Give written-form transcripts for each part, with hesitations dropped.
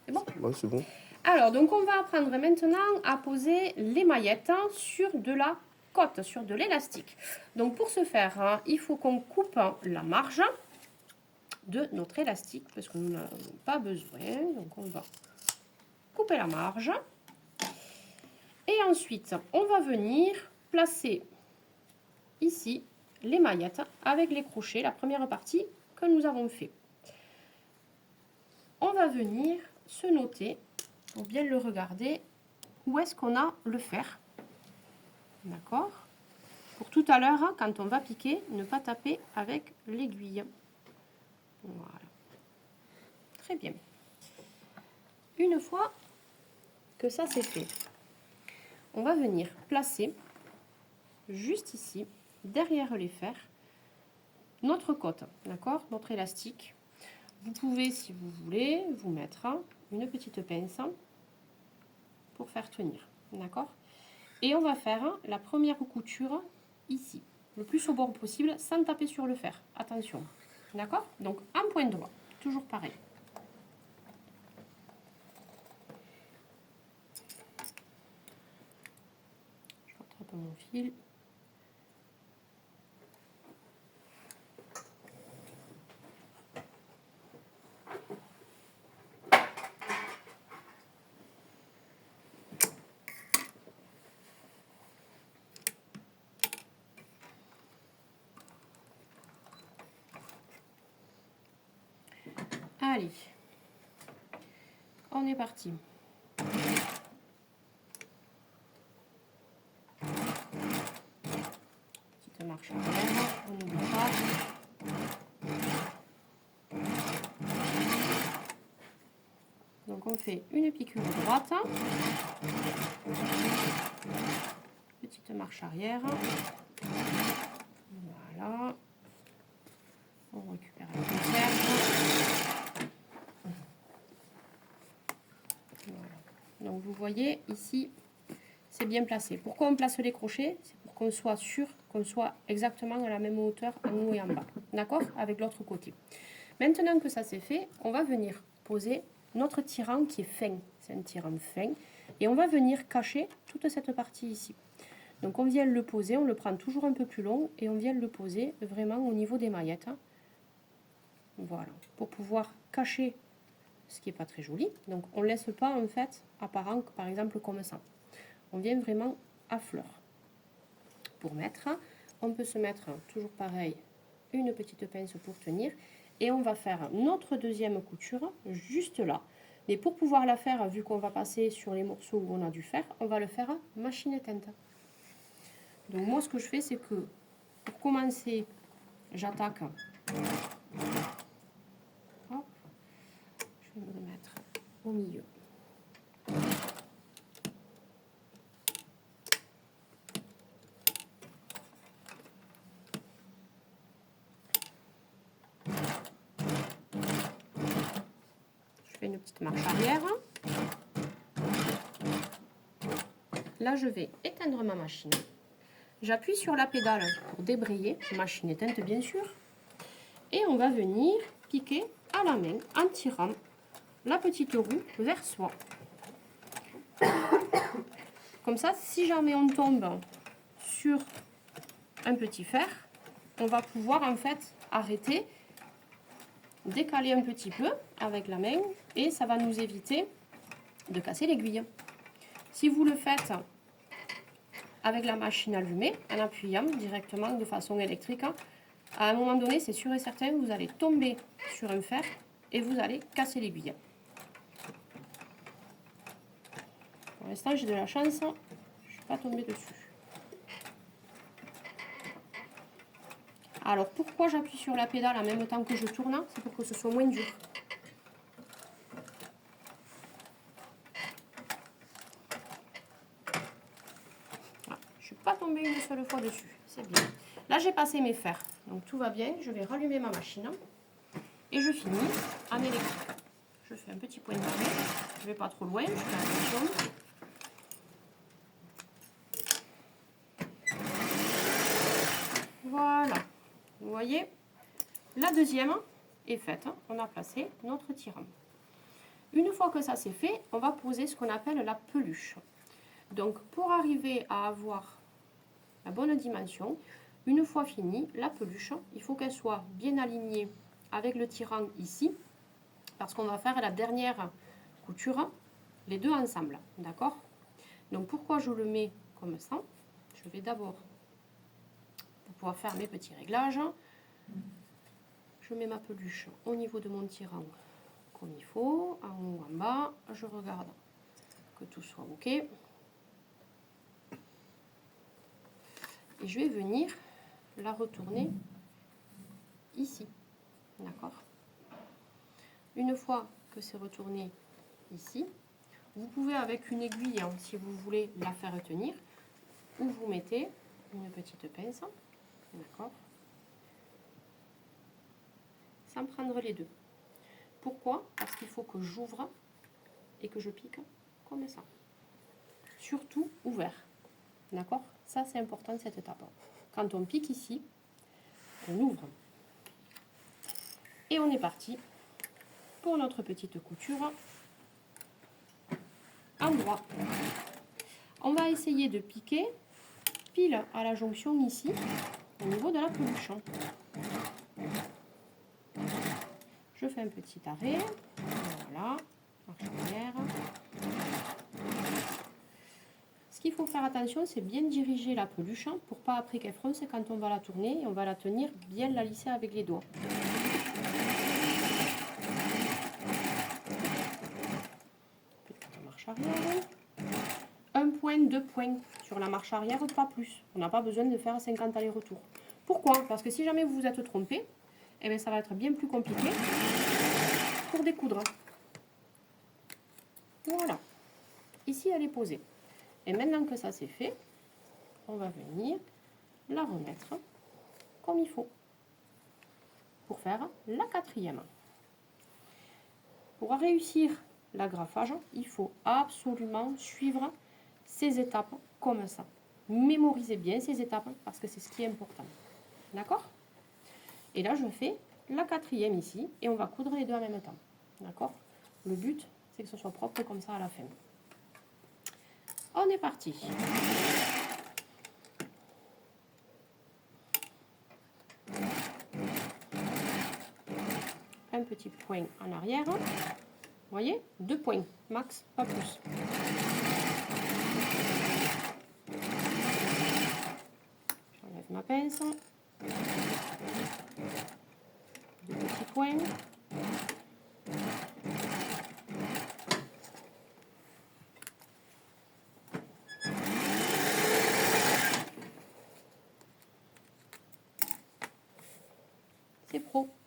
C'est bon? Ouais, c'est bon. Alors, donc on va apprendre maintenant à poser les maillettes sur de la cotte, sur de l'élastique. Donc pour ce faire, hein, il faut qu'on coupe la marge de notre élastique parce qu'on n'en a pas besoin. Donc on va couper la marge. Et ensuite, on va venir placer ici les maillettes avec les crochets, la première partie que nous avons fait. On va venir se noter, pour bien le regarder, où est-ce qu'on a le fer. D'accord? Pour tout à l'heure, quand on va piquer, ne pas taper avec l'aiguille. Voilà. Très bien. Une fois que ça c'est fait, on va venir placer juste ici, derrière les fers, notre cotte, d'accord? Notre élastique. Vous pouvez, si vous voulez, vous mettre une petite pince pour faire tenir, d'accord? Et on va faire la première couture ici, le plus au bord possible, sans taper sur le fer. Attention, d'accord? Donc, un point droit, toujours pareil. Je rattrape mon fil. Allez, on est parti. Petite marche arrière, on n'oublie pas. Donc on fait une piqûre droite, petite marche arrière, voilà, on récupère la couvercle. Voilà. Donc vous voyez ici, c'est bien placé. Pourquoi on place les crochets? C'est pour qu'on soit sûr qu'on soit exactement à la même hauteur en haut et en bas, d'accord? Avec l'autre côté. Maintenant que ça c'est fait, on va venir poser notre tirant qui est fin. C'est un tirant fin. Et on va venir cacher toute cette partie ici. Donc on vient le poser, on le prend toujours un peu plus long et on vient le poser vraiment au niveau des maillettes. Voilà, pour pouvoir cacher ce qui n'est pas très joli. Donc on ne laisse pas en fait apparent, par exemple comme ça. On vient vraiment à fleur. Pour mettre, on peut se mettre toujours pareil, une petite pince pour tenir. Et on va faire notre deuxième couture juste là. Mais pour pouvoir la faire, vu qu'on va passer sur les morceaux où on a du fer, on va le faire machine teinte. Donc moi ce que je fais c'est que pour commencer, j'attaque. Hop. Je vais me le mettre au milieu. Je fais une petite marche arrière. Là je vais éteindre ma machine. J'appuie sur la pédale pour débrayer, machine éteinte bien sûr. Et on va venir piquer à la main en tirant la petite roue vers soi. Comme ça, si jamais on tombe sur un petit fer, on va pouvoir en fait arrêter, décaler un petit peu avec la main et ça va nous éviter de casser l'aiguille. Si vous le faites avec la machine allumée, en appuyant directement de façon électrique, à un moment donné, c'est sûr et certain, vous allez tomber sur un fer et vous allez casser l'aiguille. Pour l'instant, j'ai de la chance, je ne suis pas tombée dessus. Alors, pourquoi j'appuie sur la pédale en même temps que je tourne? C'est pour que ce soit moins dur. Voilà, je ne suis pas tombée une seule fois dessus, c'est bien. Là, j'ai passé mes fers, donc tout va bien. Je vais rallumer ma machine et je finis en électrique. Je fais un petit point d'arrêt, je ne vais pas trop loin, je fais attention. Voilà, vous voyez, la deuxième est faite. On a placé notre tirant. Une fois que ça c'est fait, on va poser ce qu'on appelle la peluche. Donc pour arriver à avoir la bonne dimension, une fois fini, la peluche, il faut qu'elle soit bien alignée avec le tirant ici, parce qu'on va faire la dernière couture, les deux ensemble, d'accord? Donc pourquoi je le mets comme ça? Je vais d'abord, pour pouvoir faire mes petits réglages, je mets ma peluche au niveau de mon tirant comme il faut, en haut, en bas, je regarde que tout soit ok. Et je vais venir la retourner ici, d'accord? Une fois que c'est retourné ici, vous pouvez avec une aiguille, hein, si vous voulez la faire tenir, ou vous mettez une petite pince, d'accord? Sans prendre les deux. Pourquoi? Parce qu'il faut que j'ouvre et que je pique comme ça. Surtout ouvert, d'accord? Ça c'est important cette étape. Quand on pique ici, on ouvre. Et on est parti pour notre petite couture en droit. On va essayer de piquer pile à la jonction ici, au niveau de la peluche. Je fais un petit arrêt, voilà, marche arrière. Ce qu'il faut faire attention, c'est bien diriger la peluche pour pas après qu'elle fronce quand on va la tourner, et on va la tenir, bien la lisser avec les doigts. Petite marche arrière. 1 point, 2 points sur la marche arrière, pas plus. On n'a pas besoin de faire 50 allers-retours. Pourquoi? Parce que si jamais vous vous êtes trompé, eh bien, ça va être bien plus compliqué pour découdre. Voilà. Ici, elle est posée. Et maintenant que ça c'est fait, on va venir la remettre comme il faut pour faire la quatrième. Pour réussir l'agrafage, il faut absolument suivre ces étapes comme ça. Mémorisez bien ces étapes parce que c'est ce qui est important. D'accord? Et là, je fais la quatrième ici et on va coudre les deux en même temps. D'accord? Le but, c'est que ce soit propre comme ça à la fin. On est parti. Un petit point en arrière. Vous voyez? 2 points, max, pas plus. J'enlève ma pince. 2 petits points.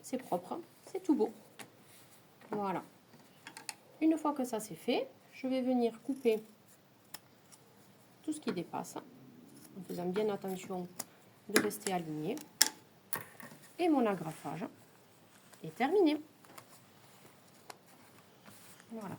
C'est propre, c'est tout beau. Voilà. Une fois que ça c'est fait, je vais venir couper tout ce qui dépasse, en faisant bien attention de rester aligné. Et mon agrafage est terminé. Voilà.